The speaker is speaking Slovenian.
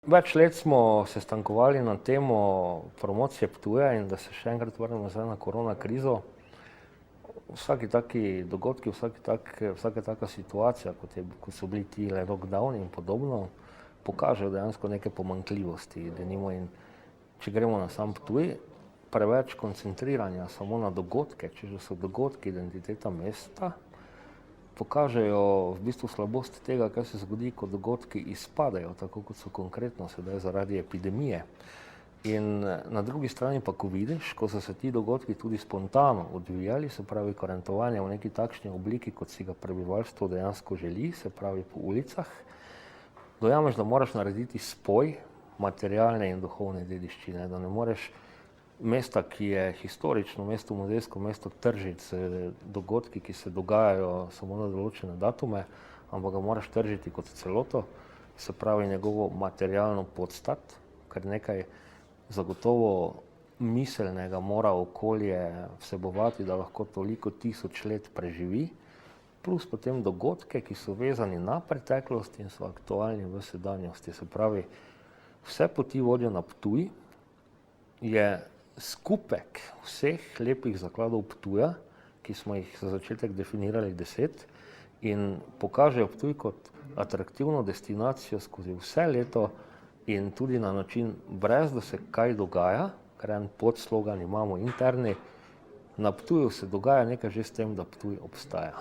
Več let smo se stankovali na temo promocije Ptuja in da se še enkrat vrnem nazaj na korona krizo. Vsaki taki dogodki, vsaka taka situacija, kot so bili ti lockdowni in podobno, pokažejo dejansko neke pomanjkljivosti. Denimo in če gremo na sam Ptuj, preveč koncentriranja samo na dogodke, če že so dogodki identiteta mesta, pokažejo v bistvu slabost tega, kaj se zgodi, ko dogodki izpadejo, tako kot so konkretno sedaj zaradi epidemije. In na drugi strani pa, ko vidiš, ko so se ti dogodki tudi spontano odvijali, se pravi kurentovanje v neki takšni obliki, kot si ga prebivalstvo dejansko želi, se pravi po ulicah, dojameš, da moraš narediti spoj materialne in duhovne dediščine, da ne moreš mesta, ki je historično mesto, muzejsko mesto, tržiti z dogodki, ki se dogajajo samo na določene datume, ampak ga moraš tržiti kot celoto, se pravi njegovo materialno podstat, ker nekaj zagotovo miselnega mora okolje vsebovati, da lahko toliko tisoč let preživi, plus potem dogodke, ki so vezani na preteklost in so aktualni v sedanjosti. Se pravi, vse poti vodijo na Ptuj, je skupek vseh lepih zakladov Ptuja, ki smo jih za začetek definirali 10 in pokažejo Ptuj kot atraktivno destinacijo skozi vse leto in tudi na način, brez da se kaj dogaja, ker en podslogan imamo interni, na Ptuju se dogaja nekaj že s tem, da Ptuj obstaja.